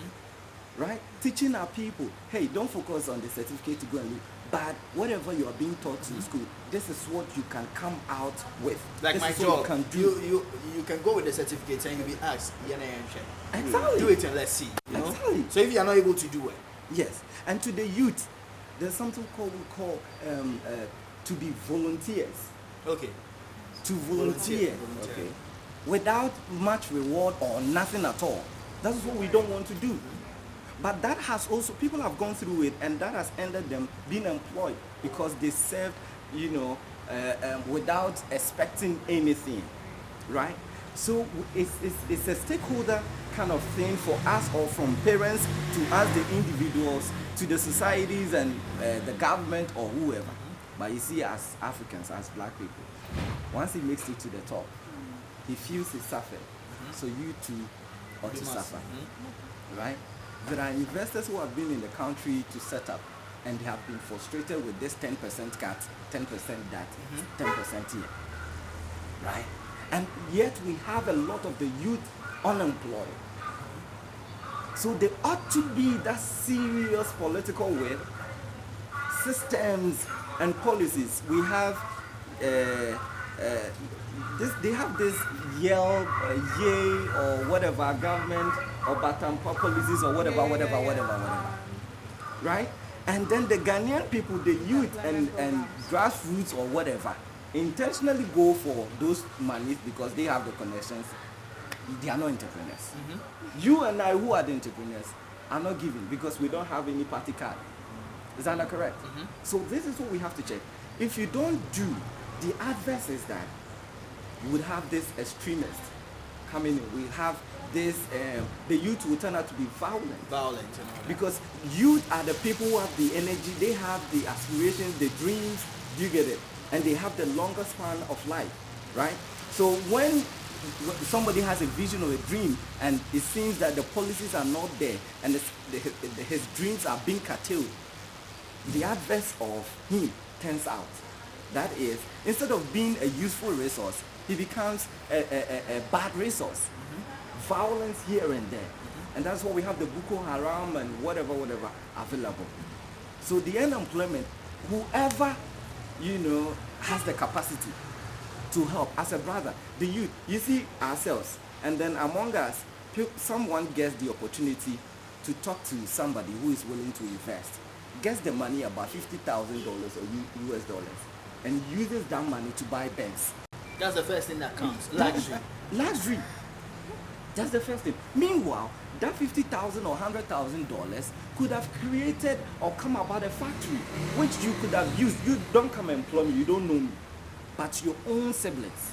Right? Teaching our people, hey, don't focus on the certificate to go and leave. But whatever you are being taught in school, this is what you can come out with. Like this my is what job, you can do. you can go with the certificate and you'll be asked, Exactly. do it and let's see. You know? Exactly. So if you are not able to do it, Yes, and to the youth, there's something we call to be volunteers. okay. To volunteer, okay, without much reward or nothing at all. That's what we don't want to do. But that has also, people have gone through it, and that has ended them being employed because they served, without expecting anything, right? So it's a stakeholder kind of thing for us, or from parents to us, the individuals, to the societies and the government or whoever. But you see, as Africans, as black people, once he makes it to the top, he feels he suffered. So you too ought to suffer, right? There are investors who have been in the country to set up and they have been frustrated with this 10% cut, 10% that, 10% here. Right? And yet we have a lot of the youth unemployed. So there ought to be that serious political will, systems and policies. We have they have this Yale, Yay or whatever government or Batampa policies or whatever, right? And then the Ghanaian people, the youth and grassroots or whatever, intentionally go for those monies because they have the connections. They are not entrepreneurs. You and I, who are the entrepreneurs, are not giving because we don't have any party card. Is that not correct? So this is what we have to check. If you don't do, the adverse is that you would have this extremist coming in. We have this, the youth will turn out to be violent. Violent and all that. Because youth are the people who have the energy, they have the aspirations, the dreams, you get it? And they have the longer span of life, right? So when somebody has a vision or a dream and it seems that the policies are not there and his dreams are being curtailed, the adverse of him turns out. That is, instead of being a useful resource, he becomes a bad resource. Violence here and there. And that's why we have the Boko Haram and whatever available. So the unemployment, whoever, has the capacity to help as a brother, the youth, you see ourselves, and then among us, someone gets the opportunity to talk to somebody who is willing to invest, gets the money, about $50,000 or US dollars, and uses that money to buy Benz. That's the first thing that comes. Luxury. Luxury. That's the first thing. Meanwhile, that $50,000 or $100,000 could have created or come about a factory which you could have used. You don't come and employ me, you don't know me. But your own siblings,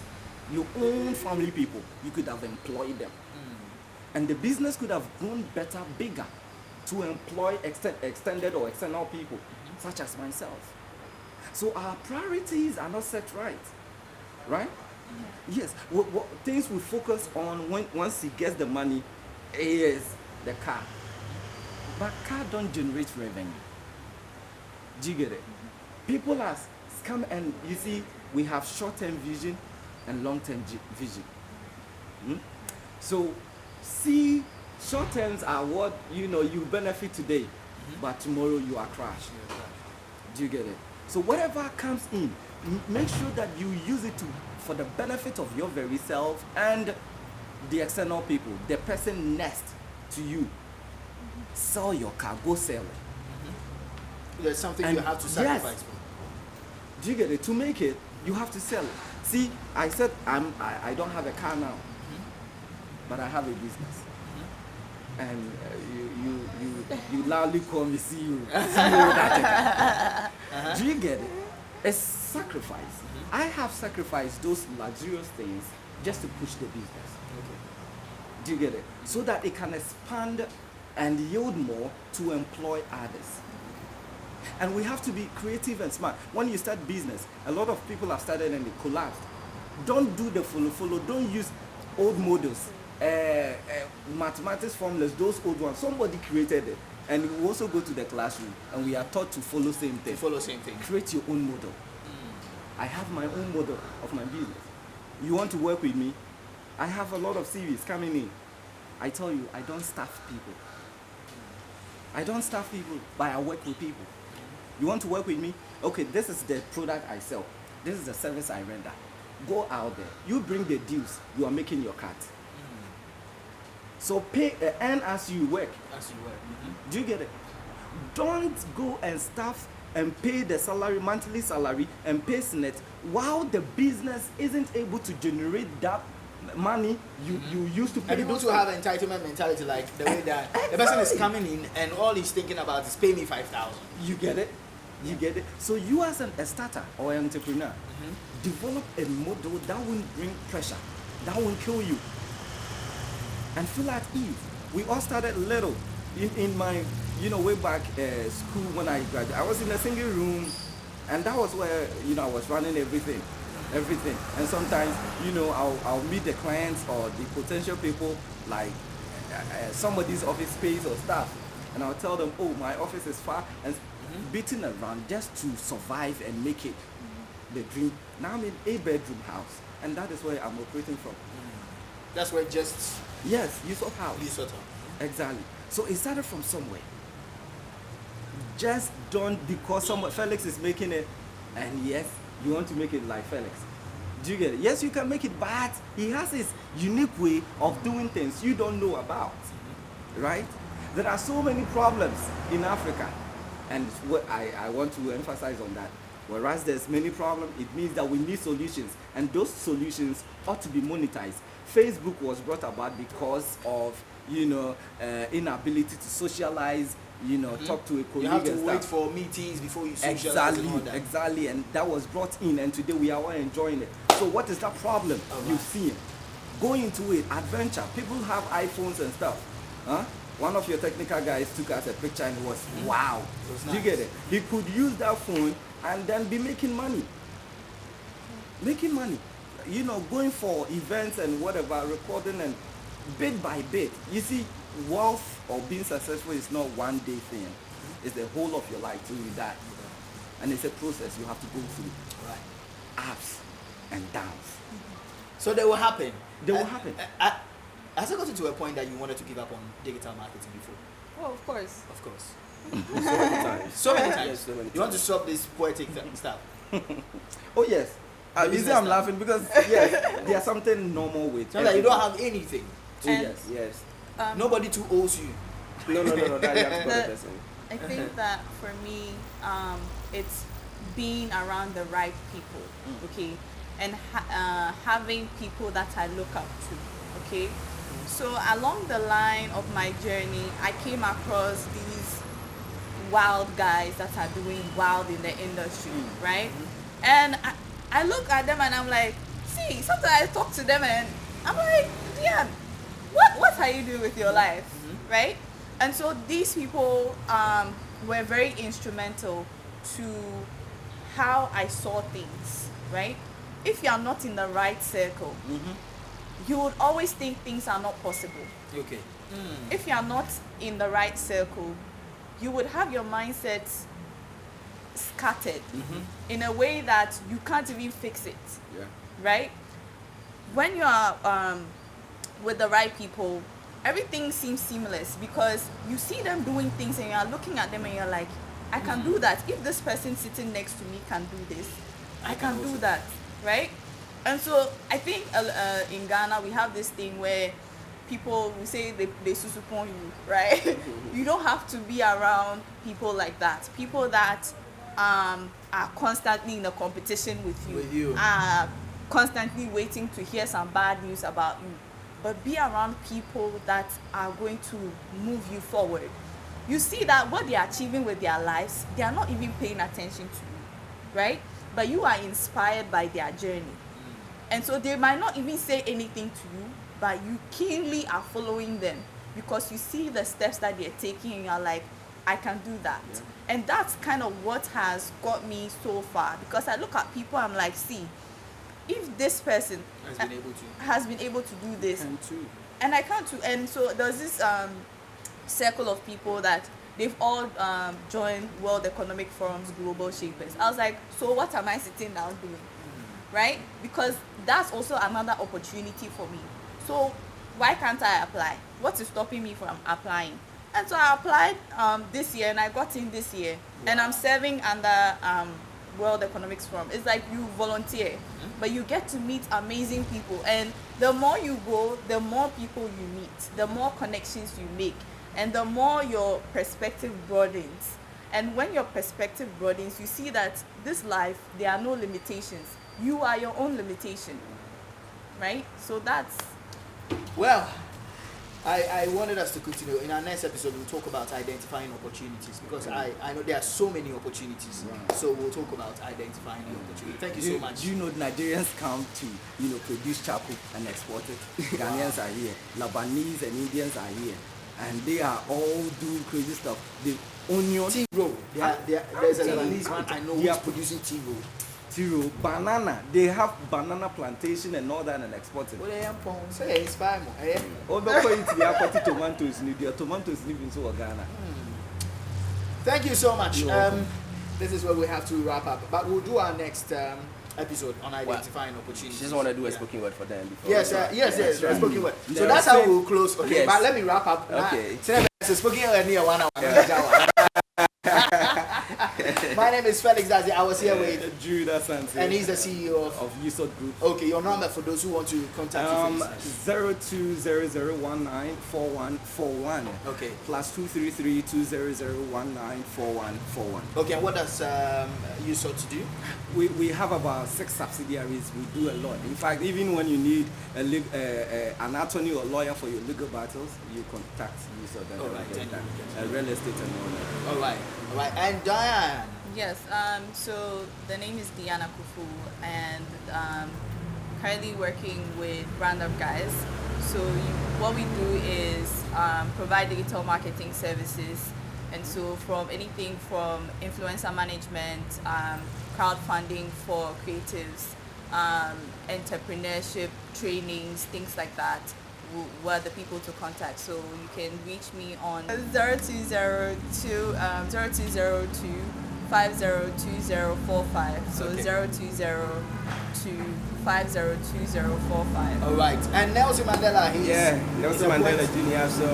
your own family people, you could have employed them. And the business could have grown better, bigger, to employ extended or external people, such as myself. So our priorities are not set right. Right? Yes. What things we focus on once he gets the money is the car. But car don't generate revenue. Do you get it? People are come and you see we have short-term vision and long-term vision. So see, short terms are what you benefit today, but tomorrow you are crushed. Do you get it? So whatever comes in, make sure that you use it for the benefit of your very self and the external people, the person next to you. Sell your car, go sell it. There's something you have to sacrifice for. Do you get it? To make it, you have to sell it. See, I said I don't have a car now, but I have a business. And you loudly call me CEO. Do you get it? A sacrifice. I have sacrificed those luxurious things just to push the business. Do you get it? So that it can expand and yield more to employ others. And we have to be creative and smart. When you start business, a lot of people have started and they collapsed. Don't do the follow. Don't use old models, mathematics formulas, those old ones. Somebody created it. And we also go to the classroom and we are taught to follow same thing. Create your own model. I have my own model of my business. You want to work with me? I have a lot of CVs coming in. I tell you, I don't staff people. But I work with people. You want to work with me? Okay, this is the product I sell. This is the service I render. Go out there. You bring the deals. You are making your cut. So earn as you work. Do you get it? Don't go and staff and pay the salary, monthly salary, and pay SNET while the business isn't able to generate that money you used to pay. And people to have entitlement mentality, like the way that the person is coming in and all he's thinking about is pay me 5,000. You get it? You get it? So you as a starter or an entrepreneur, develop a model that won't bring pressure, that won't kill you, and feel at ease. We all started little. In my, way back school when I graduated, I was in a single room, and that was where, I was running everything. And sometimes, I'll meet the clients or the potential people, like somebody's office space or stuff. and I'll tell them, oh, my office is far, and beating around just to survive and make it the dream. Now I'm in a bedroom house, and that is where I'm operating from. That's where just Yes, you saw how. you sort of. Exactly. So it started from somewhere. Just don't because someone Felix is making it, and yes, you want to make it like Felix. Do you get it? Yes, you can make it, but he has his unique way of doing things you don't know about. Right? There are so many problems in Africa, and what I want to emphasize on that. Whereas there's many problems, it means that we need solutions, and those solutions ought to be monetized. Facebook was brought about because of inability to socialize, talk to a colleague. You have to and wait stuff. for meetings before you socialize and all that. Exactly, and that was brought in, and today we are all enjoying it. So what is that problem you've seen? Going into it, adventure. People have iPhones and stuff. Huh? One of your technical guys took us a picture and it was wow. It was Do you nice. get it? He could use that phone and then be making money. Making money. Going for events and whatever, recording and bit by bit. You see, wealth or being successful is not one day thing. It's the whole of your life till you die. And it's a process you have to go through. Right. Ups and downs. So they will happen. They will happen. Has it gotten to a point that you wanted to give up on digital marketing before? Oh, of course. Of course. So many times. So many times. Yes, so many You want to times. stop this poetic stuff? Oh yes. You business see, I'm stuff. laughing because yes, there's something normal with. So that you don't have anything. Oh, And- yes. Yes. Nobody to owes you. No. That you have to call the person. I think that for me, it's being around the right people, okay, and having people that I look up to, okay. So along the line of my journey, I came across these wild guys that are doing wild in the industry, right? And I look at them and I'm like, see, sometimes I talk to them and I'm like, yeah, what are you doing with your life, right? And so these people were very instrumental to how I saw things, right? If you are not in the right circle, you would always think things are not possible. Okay. If you are not in the right circle, you would have your mindset scattered in a way that you can't even fix it, Yeah. right? When you are with the right people, everything seems seamless because you see them doing things and you are looking at them and you're like, I can do that. If this person sitting next to me can do this, I can do that, right? And so I think in Ghana we have this thing where people, we say they susupon you, right? You don't have to be around people like that. People that are constantly in a competition with you. Are constantly waiting to hear some bad news about you. But be around people that are going to move you forward. You see that what they are achieving with their lives, they are not even paying attention to you, right? But you are inspired by their journey. And so they might not even say anything to you, but you keenly are following them because you see the steps that they're taking and you're like, I can do that. Yeah. And that's kind of what has got me so far, because I look at people, I'm like, see, if this person has been able to do this, And two. and I can't too. And so there's this circle of people that they've all joined World Economic Forum's Global Shapers. I was like, so what am I sitting down doing? Right? Because that's also another opportunity for me. So why can't I apply? What is stopping me from applying? And so I applied this year and I got in this year. And I'm serving under World Economics Forum. It's like you volunteer, but you get to meet amazing people. And the more you go, the more people you meet, the more connections you make, and the more your perspective broadens. And when your perspective broadens, you see that this life, there are no limitations. You are your own limitation, right? So that's... Well, I wanted us to continue. In our next episode, we'll talk about identifying opportunities because I know there are so many opportunities. Right. So we'll talk about identifying the opportunity. Thank you so much. Do you know Nigerians come to produce charcoal and export it? Ghanaians are here, Lebanese and Indians are here, and they are all doing crazy stuff. The onion Tea roll. There's a Lebanese one I know Yeah. who's producing tea roll. Tiro, banana. They have banana plantation and all that and exporting. What they say inspire me. Oh, but going to be tomatoes, tomatoes live in Ghana. Thank you so much. You're welcome. This is where we have to wrap up, but we'll do our next episode on identifying opportunities. Just want to do a spoken word for them before. Yes, yes, right. spoken word. So Yeah. that's how we'll close. Okay, Yes. but let me wrap up. Okay. So spoken word near 1 hour. My name is Felix Dazzy. I was here with, Judah Sanse. and he's the CEO of USOT Group. Okay, your number for those who want to contact you. 0200194141. Okay. Plus 233-200-194141. Okay, and what does you sort to do? We have about 6 subsidiaries. We do a lot. In fact, even when you need an attorney or lawyer for your legal battles, you contact USOT. All right, Real estate and all that. All right. And Diane. Yes, so the name is Diana Kufu, and currently working with Brand Up Guys. So what we do is provide digital marketing services, and so from anything from influencer management, crowdfunding for creatives, entrepreneurship trainings, things like that. Were the people to contact, so you can reach me on 0202 502045. So Okay. 0202 502045. All right. And Nelson Mandela. Nelson Mandela Jr. So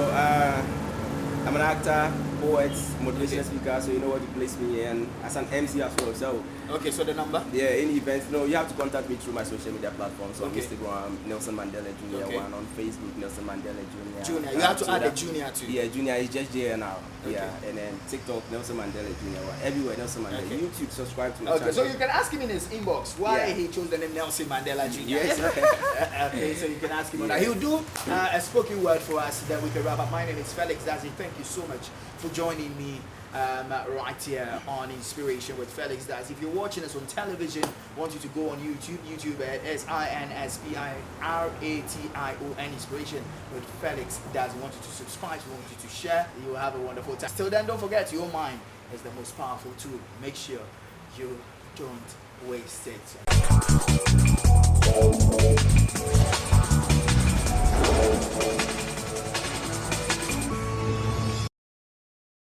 I'm an actor, poet, motivational speaker. So you know what to place me in as an MC as well. So Okay, so the number. any events, you have to contact me through my social media platforms. So Okay. on Instagram, Nelson Mandela Jr. Okay. One on Facebook, Nelson Mandela Jr. Junior. You have to So add the that- junior too. Yeah, Junior is just J now. Okay. Yeah, and then TikTok, Nelson Mandela Jr. Everywhere, Nelson Mandela. Okay. YouTube, subscribe to my Okay, channel. so you can ask him in his inbox why Yeah. he chose the name Nelson Mandela Jr. Yes. Okay, so you can ask him on that. He'll do a spoken word for us, then we can wrap up. My name is Felix Dazzy. Thank you so much for joining me right here on Inspiration with Felix Dazzy. If you're watching us on television, I want you to go on YouTube. YouTube at SINSPIRATION Inspiration with Felix Dazzy. I want you to subscribe. We want you to share. You will have a wonderful time. Till then, don't forget, your mind is the most powerful tool. Make sure you don't waste it.